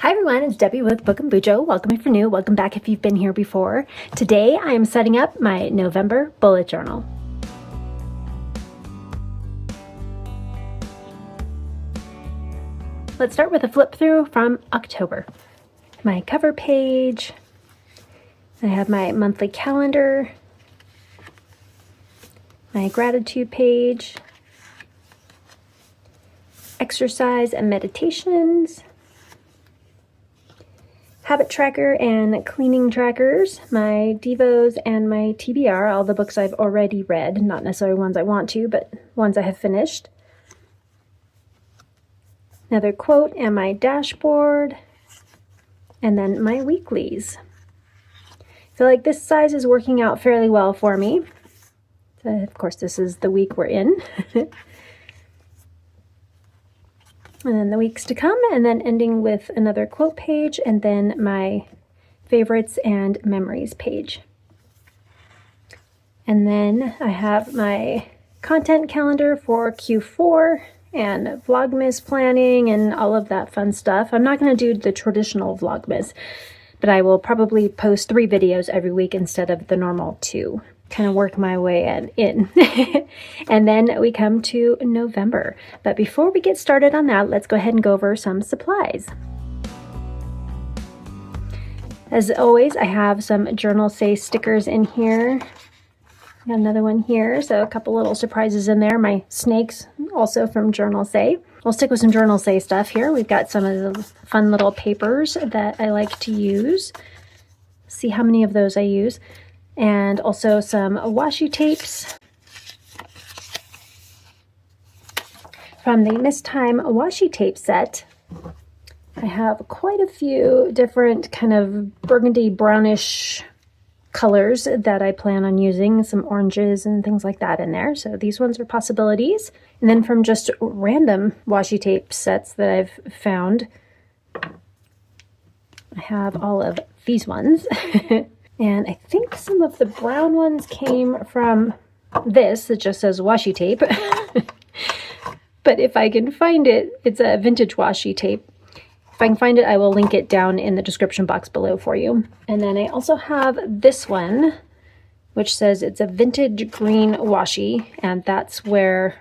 Hi everyone, it's Debbie with Book and Bujo. Welcome if you're new, welcome back if you've been here before. Today I am setting up my November bullet journal. Let's start with a flip through from October. My cover page, I have my monthly calendar, my gratitude page, exercise and meditations, habit tracker and cleaning trackers, my Devos and my TBR, all the books I've already read, not necessarily ones I want to, but ones I have finished. Another quote and my dashboard, and then my weeklies. I feel like this size is working out fairly well for me. So of course, this is the week we're in. And then the weeks to come, and then ending with another quote page, and then my favorites and memories page. And then I have my content calendar for Q4 and Vlogmas planning and all of that fun stuff. I'm not going to do the traditional Vlogmas, but I will probably post 3 videos every week instead of the normal 2. Kind of work my way in. And then we come to November. But before we get started on that, let's go ahead and go over some supplies. As always, I have some Journal Say stickers in here. Got another one here, so a couple little surprises in there. My snakes, also from Journal Say. We'll stick with some Journal Say stuff here. We've got some of the fun little papers that I like to use. See how many of those I use. And also some washi tapes from the Miss Time washi tape set. I have quite a few different kind of burgundy brownish colors that I plan on using, some oranges and things like that in there. So these ones are possibilities. And then from just random washi tape sets that I've found, I have all of these ones. And I think some of the brown ones came from this. It just says washi tape. But if I can find it, it's a vintage washi tape. If I can find it, I will link it down in the description box below for you. And then I also have this one, which says it's a vintage green washi. And that's where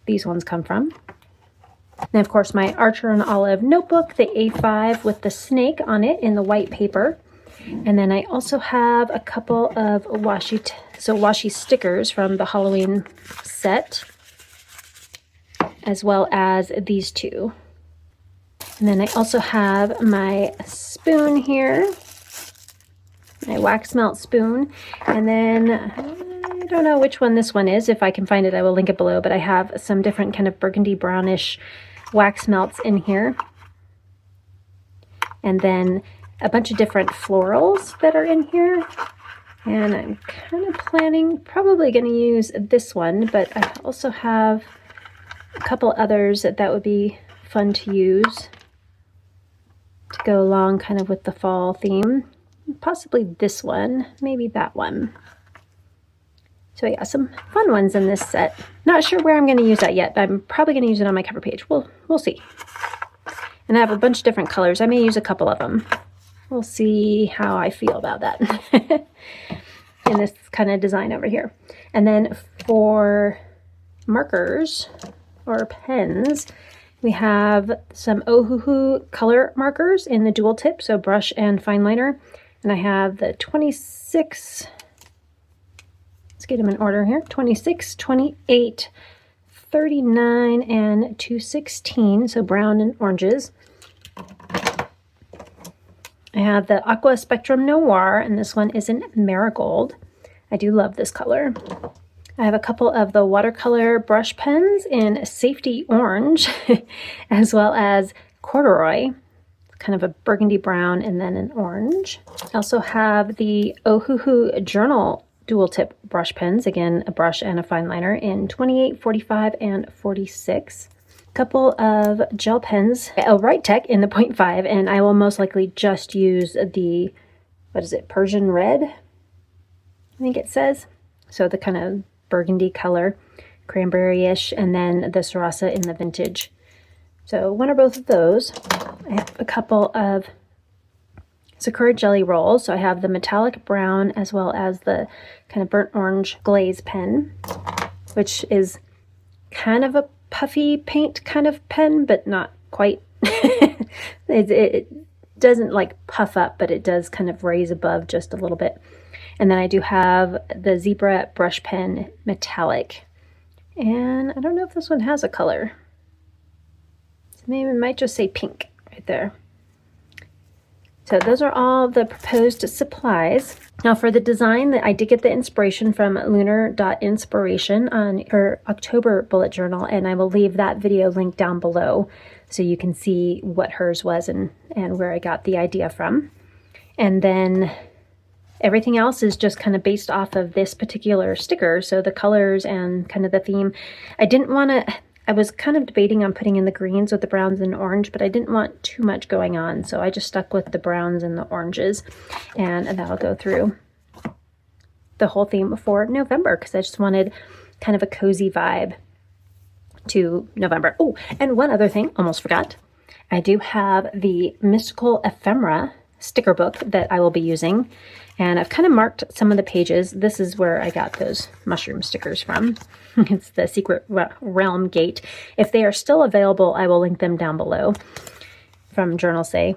these ones come from. And of course, my Archer and Olive notebook, the A5 with the snake on it in the white paper. And then I also have a couple of washi stickers from the Halloween set, as well as these 2. And then I also have my spoon here, my wax melt spoon. And then I don't know which one this one is. If I can find it, I will link it below. But I have some different kind of burgundy brownish wax melts in here. And then a bunch of different florals that are in here. And I'm kind of planning, probably going to use this one, but I also have a couple others that would be fun to use to go along kind of with the fall theme. Possibly this one, maybe that one. So yeah, some fun ones in this set. Not sure where I'm going to use that yet, but I'm probably going to use it on my cover page. We'll see. And I have a bunch of different colors. I may use a couple of them. We'll see how I feel about that in this kind of design over here. And then for markers or pens, we have some Ohuhu color markers in the dual tip, so brush and fine liner. And I have the 26, let's get them in order here, 26, 28, 39, and 216, so brown and oranges. I have the Aqua Spectrum Noir, and this one is in Marigold. I do love this color. I have a couple of the watercolor brush pens in Safety Orange, as well as Corduroy, kind of a burgundy brown and then an orange. I also have the Ohuhu Journal dual tip brush pens, again, a brush and a fine liner in 28, 45, and 46. Couple of gel pens, Write Tech in the 0.5, and I will most likely just use the, Persian Red, I think it says. So the kind of burgundy color, cranberry-ish, and then the Sarasa in the vintage So one or both of those. I have a couple of Sakura jelly rolls. So I have the metallic brown as well as the kind of burnt orange glaze pen, which is kind of a puffy paint kind of pen, but not quite. It doesn't like puff up, but it does kind of raise above just a little bit. And then I do have the zebra brush pen metallic. And I don't know if this one has a color. So maybe it might just say pink right there. So those are all the proposed supplies. Now for the design, I did get the inspiration from lunar.inspiration on her October bullet journal, and I will leave that video linked down below so you can see what hers was and where I got the idea from. And then everything else is just kind of based off of this particular sticker. So the colors and kind of the theme. I was kind of debating on putting in the greens with the browns and orange, but I didn't want too much going on. So I just stuck with the browns and the oranges, and that'll go through the whole theme for November because I just wanted kind of a cozy vibe to November. Oh, and one other thing, almost forgot. I do have the Mystical Ephemera sticker book that I will be using. And I've kind of marked some of the pages. This is where I got those mushroom stickers from. It's the Secret Realm Gate. If they are still available, I will link them down below from Journal Say.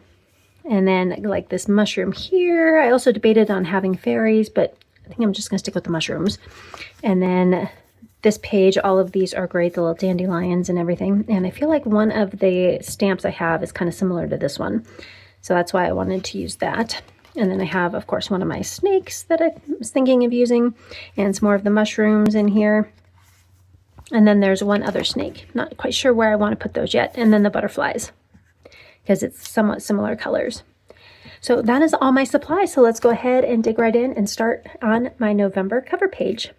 And then like this mushroom here. I also debated on having fairies, but I think I'm just going to stick with the mushrooms. And then this page, all of these are great, the little dandelions and everything. And I feel like one of the stamps I have is kind of similar to this one. So that's why I wanted to use that. And then I have, of course, one of my snakes that I was thinking of using, and some more of the mushrooms in here. And then there's one other snake. Not quite sure where I want to put those yet. And then the butterflies, because it's somewhat similar colors. So that is all my supplies. So let's go ahead and dig right in and start on my November cover page.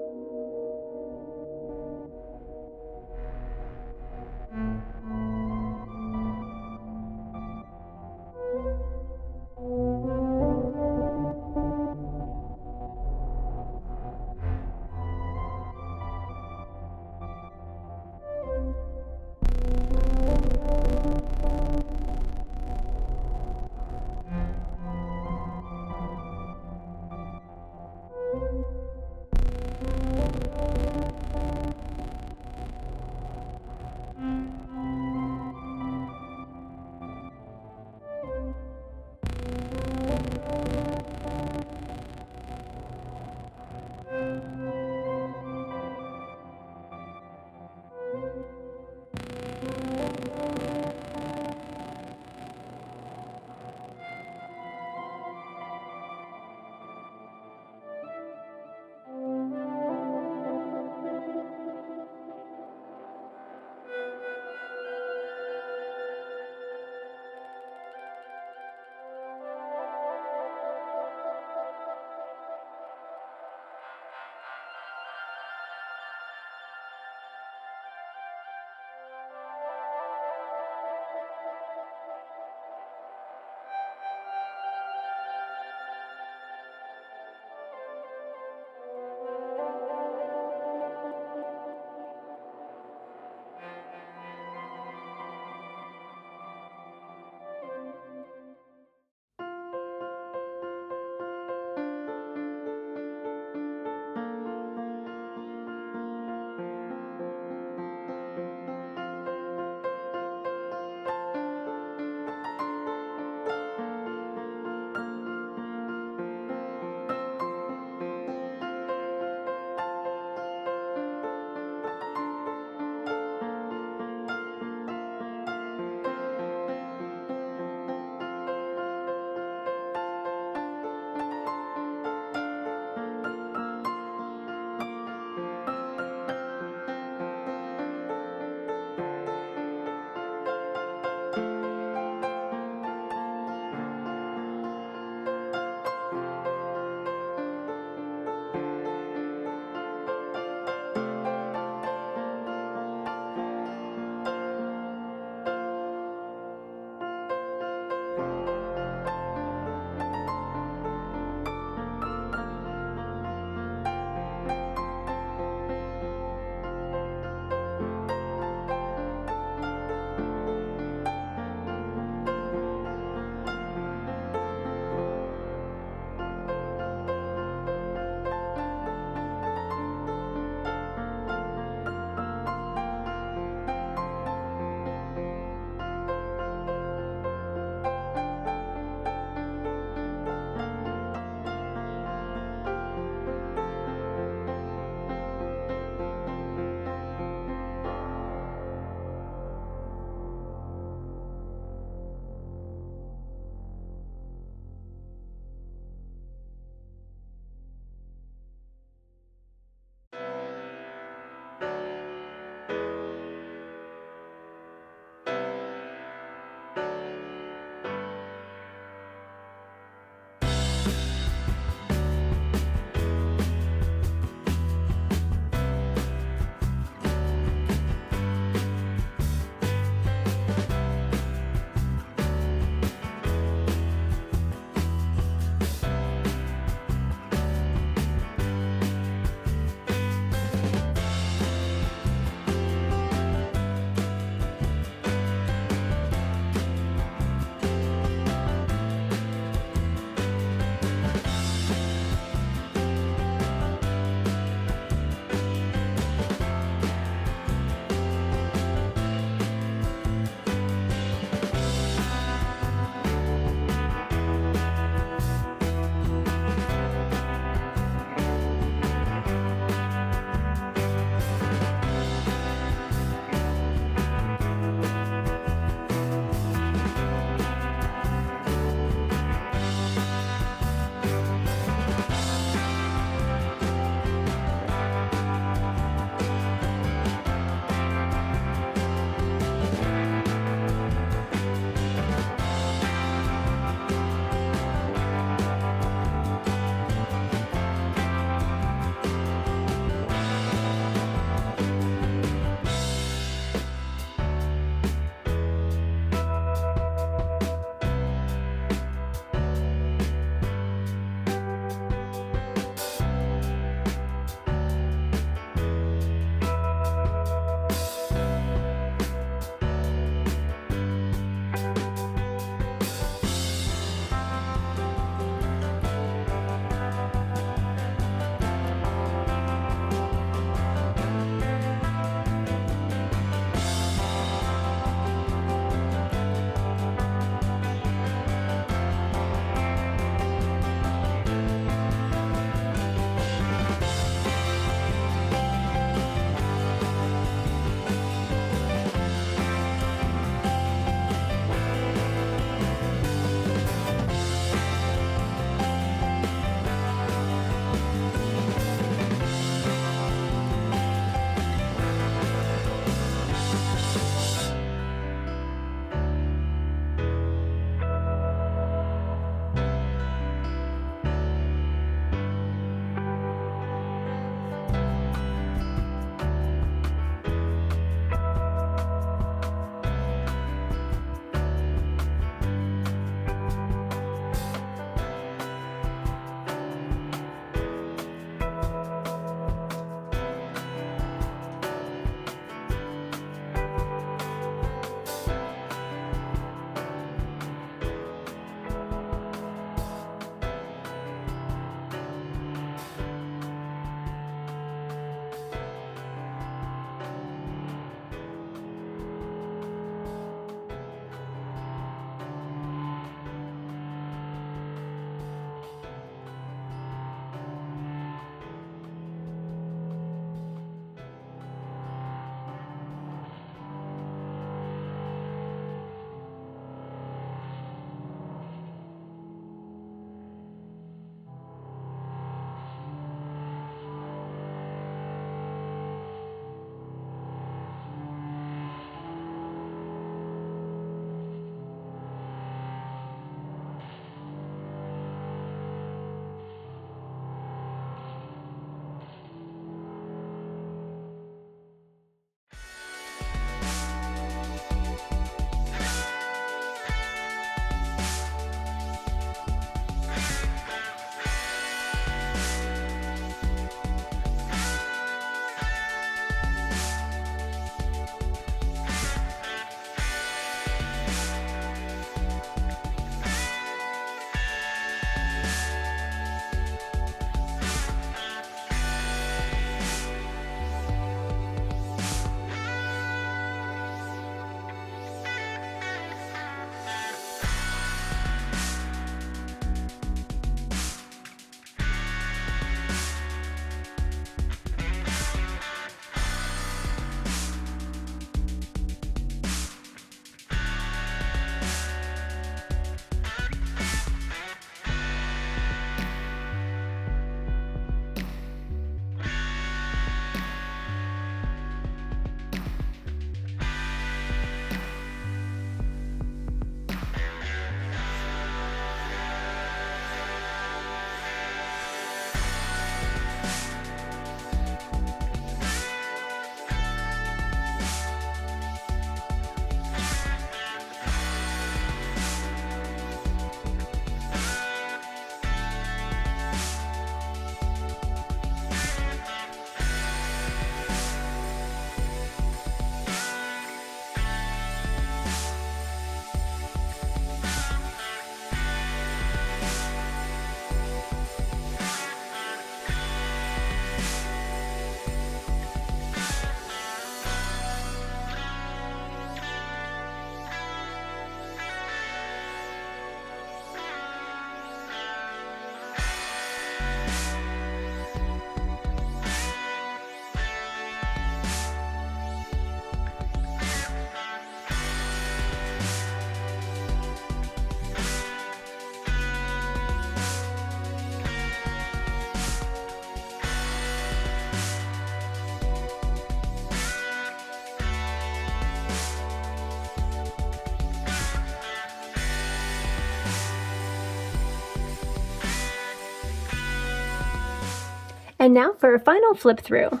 And now for a final flip through.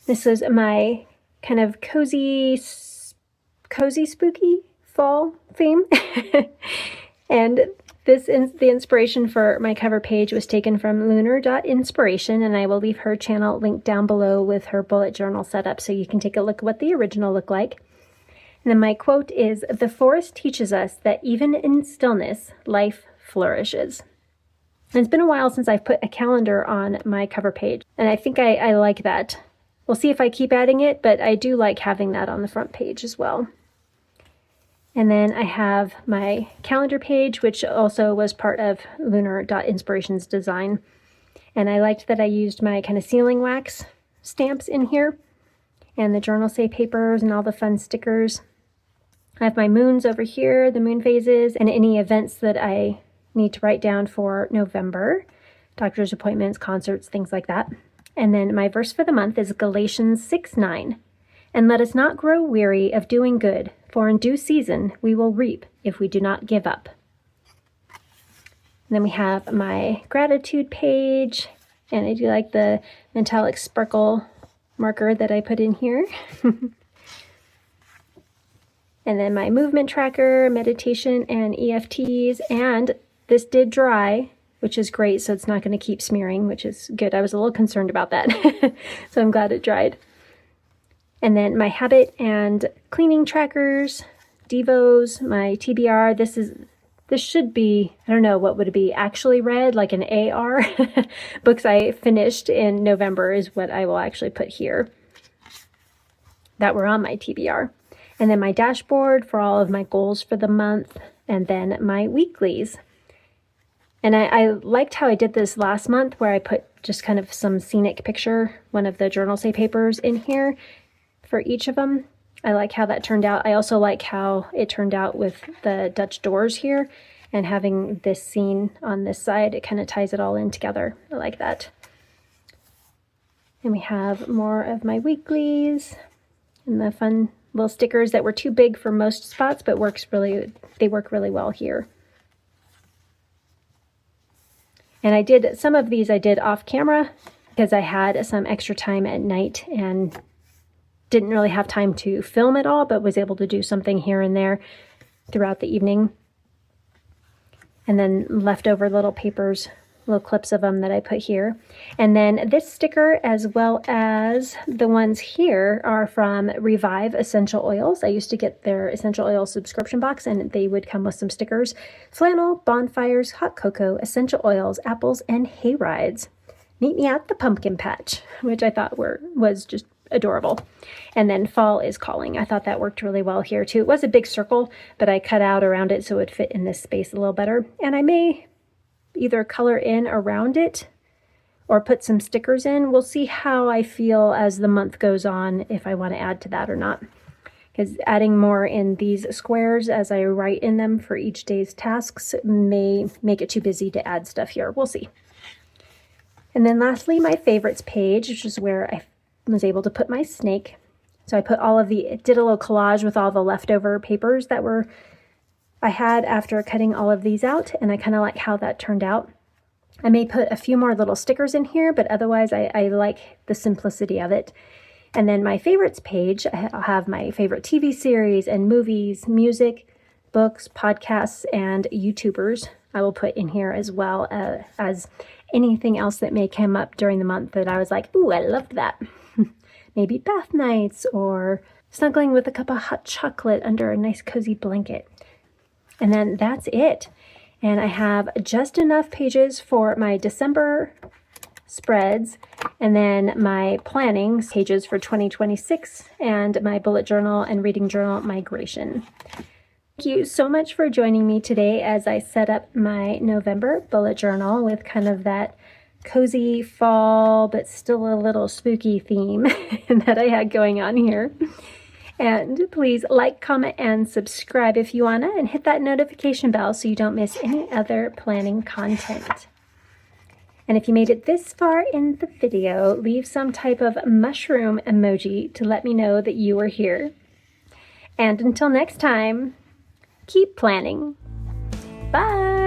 This is my kind of cozy spooky fall theme. And the inspiration for my cover page was taken from lunar.inspiration, and I will leave her channel linked down below with her bullet journal setup so you can take a look at what the original looked like. And then my quote is, "The forest teaches us that even in stillness, life flourishes." And it's been a while since I've put a calendar on my cover page, and I think I like that. We'll see if I keep adding it, but I do like having that on the front page as well. And then I have my calendar page, which also was part of lunar.inspiration's design. And I liked that I used my kind of sealing wax stamps in here, and the journal say papers and all the fun stickers. I have my moons over here, the moon phases, and any events that I need to write down for November, doctor's appointments, concerts, things like that. And then my verse for the month is Galatians 6:9. "And let us not grow weary of doing good, for in due season we will reap if we do not give up." And then we have my gratitude page, and I do like the metallic sparkle marker that I put in here. And then my movement tracker, meditation, and EFTs, and this did dry, which is great, so it's not going to keep smearing, which is good. I was a little concerned about that, so I'm glad it dried. And then my habit and cleaning trackers, Devos, my TBR. This should be, I don't know, what would it be, actually read, like an AR? Books I finished in November is what I will actually put here that were on my TBR. And then my dashboard for all of my goals for the month, and then my weeklies. And I liked how I did this last month, where I put just kind of some scenic picture, one of the journal say papers in here for each of them. I like how that turned out. I also like how it turned out with the Dutch doors here and having this scene on this side. It kind of ties it all in together. I like that. And we have more of my weeklies and the fun little stickers that were too big for most spots, but they work really well here. And I did some of these off camera because I had some extra time at night and didn't really have time to film it all, but was able to do something here and there throughout the evening. And then leftover little papers, little clips of them that I put here. And then this sticker, as well as the ones here, are from Revive Essential Oils. I used to get their essential oil subscription box, and they would come with some stickers: flannel, bonfires, hot cocoa, essential oils, apples, and hay rides. Meet me at the pumpkin patch, which I thought was just adorable. And then fall is calling. I thought that worked really well here too. It was a big circle, but I cut out around it so it would fit in this space a little better. And I may either color in around it or put some stickers in. We'll see how I feel as the month goes on, if I want to add to that or not. Because adding more in these squares as I write in them for each day's tasks may make it too busy to add stuff here. We'll see. And then lastly, my favorites page, which is where I was able to put my snake. So I did a little collage with all the leftover papers that I had after cutting all of these out, and I kind of like how that turned out. I may put a few more little stickers in here, but otherwise I like the simplicity of it. And then my favorites page, I'll have my favorite TV series and movies, music, books, podcasts, and YouTubers I will put in here, as well as anything else that may come up during the month that I was like, ooh, I loved that. Maybe bath nights or snuggling with a cup of hot chocolate under a nice cozy blanket. And then that's it. And I have just enough pages for my December spreads, and then my planning pages for 2026, and my bullet journal and reading journal migration. Thank you so much for joining me today as I set up my November bullet journal with kind of that cozy fall but still a little spooky theme that I had going on here. And please like, comment, and subscribe if you wanna, and hit that notification bell so you don't miss any other planning content. And if you made it this far in the video, leave some type of mushroom emoji to let me know that you were here. And until next time, keep planning. Bye!